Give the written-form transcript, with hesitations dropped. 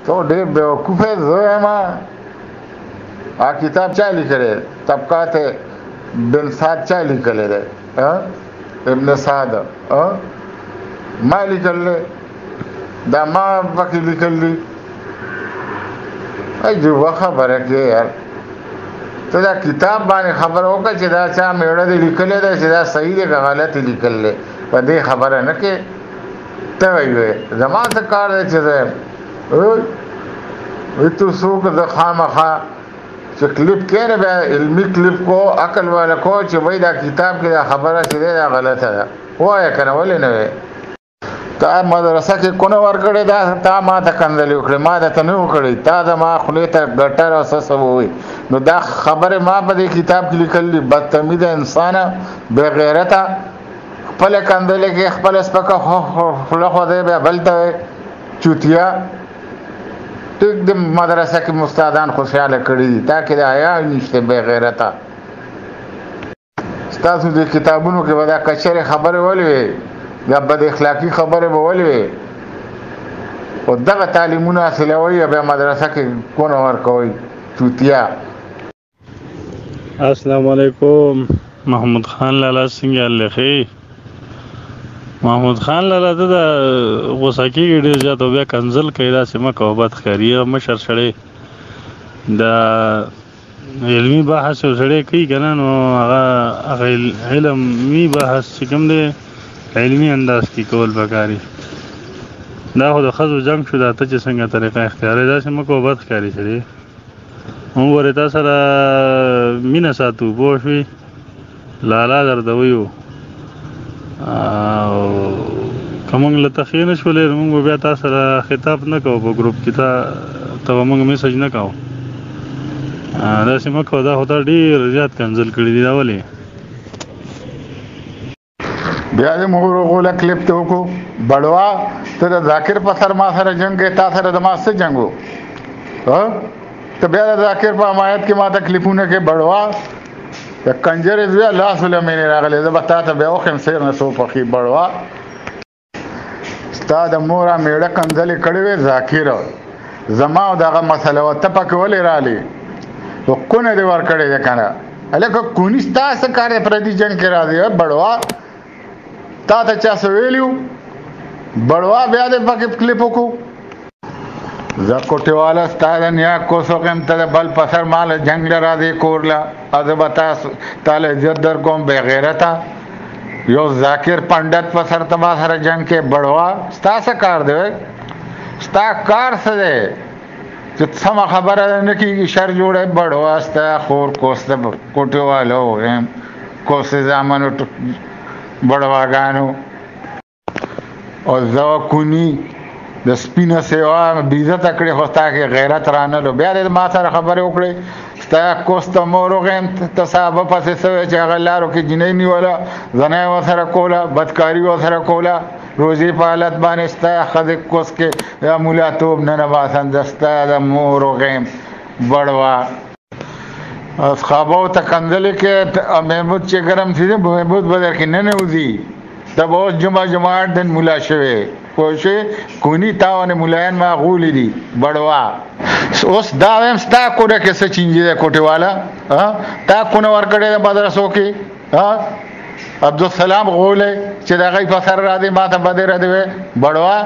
تو ډېر بیوقوفه زوی ما کتاب چا لیکلی طبقات بن سعد چا لیکلی دی ابن سعد ما لیکل دی دا ما پکې لیکل دي عجیبه خبره کې یار ته دا کتاب باندې خبره وکړه چې دا چا میړه دی لیکلی دی چې دا صحیح دی که غلط لیکل دی په دې خبره نه کې ته وایې زما څه کار دی چې زه تو څوک د خامخا چې کلیپ کې نه بیا علمي کلیپ کو عقل والا کو چې وایي دا کتاب کې دا خبره چې دی دا غلطه ده وایه که نه ولې نه وایې تا مدرسه کې کونه ورکړې ده تا ما ته کنځلې وکړې ما درته نه وکړې تا د ما خولې ته ګټر او څه څه ووایي نو دا خبرې ما په دې کتاب کې لیکل دي بدتمیزه انسانه بې غیرته خپله کنځلې کې خپله سپکه خوله خوځوې بیا بل ته وایې چوتیا ټیک د مدرسه کې استادان خوشحاله کړي دي تا کې د حیا نشته بې غیرته ستاسو د کتابونو کې به دا کچرې خبرې ولې وې دا بد اخلاقی خبره به ولې وي او دغه تعلیمونه حاصلوي بیا مدرسه کې کونه ورکوي چوتیا السلام علیکم محمود خان لالا څنګه لخي محمود خان لالا د غوسه کېږي ډېر زیات او بیا کنځل کوي داسې مه کوه بد ښکاري مشر سړی دا علمي بحث یو سړی کوي که نه نو هغه علمي بحث چې کوم دی علمي انداز کې کول پکاري دا خو د ښځو جنګ شو دا ته چې څنګه طریقه اختیاروي داسې مه کوه بد ښکاري سړی موږ ورې تا سره مینه ساتو پوه شوې لالا درته ویو او که موږ له تخې نه شولې نو موږ به بیا تا سره خطاب نه کوو په ګروپ کې ته به موږ میسج نه کوو داسې مه کوه دا خو تا ډېر زیات کنځل کړي دي دا ولې بیا دې موږ غوله کلیپ ته وکړو بړوا ته د ذاکر په سر ما سره جنګ کې تا سره د ما څه جنګ و ته بیا د ذاکر په حمایت کې ما ته کلیپونه کې بړوا د کنجرې بیا لاس ولې مې راغلی زه به تا ته بیا وښیم سیر نه څو پخې بړوا ستا د موره میړه کنځلې کړې وې ذاکر زما او دغه مسله وه ته پکې ولې رالې نو کونه دې ورکړې ده که نه هلکه کوني ستا څه کار دی پردي جنګ کې راځي بړوا تا ته چا څه ویلي بړوا بیا دې پکې کلیپ وکړو زه کوټېواله ستا د نیا کوس وکړم ته د بل په سر ما له جنګ له راځې کور له او زه به تا له عزت در کوم بې غیرته یو ذاکر پنډت په سر ته ما سره جنګ کې بړوا ستا څه کار دی ستا کار څه دی چې سمه خبره نه کېږي شر جوړی بړوا ستا خور کوس د کوټېوالو کوس زامنو بړواګانو او زه کونی د سپینه سیوا بیزته کړې خو ستا کې غیرت رانلو بیا دې ما سره خبرې وکړې ستا کوس ته مور وغیم ته صحابه پسې سوی چې هغه لارو کې جینۍ نیوله زنه یې ورسره کوله بدکاري ورسره کوله روزي په حالت باندې ستا ښځې کوس کې یا مولاتوب نه باسن زه ستا د مور وغیم بړوا اصحابو ته کنځلې کې محمود چې ګرم شي محمود به در کې نه نوځي ته به اوس جمعات دن مولا شوې پوه شوې کوني تا باندې ملایان معقولې دي بړوا اوس دا وایم ستا کوډه کې څه چینجي دی کوټېواله تا کونه ورکړې ده مدرسو کې عبدالسلام غولې چې د هغې په سر راځي ما ته بدې ردوې بړوا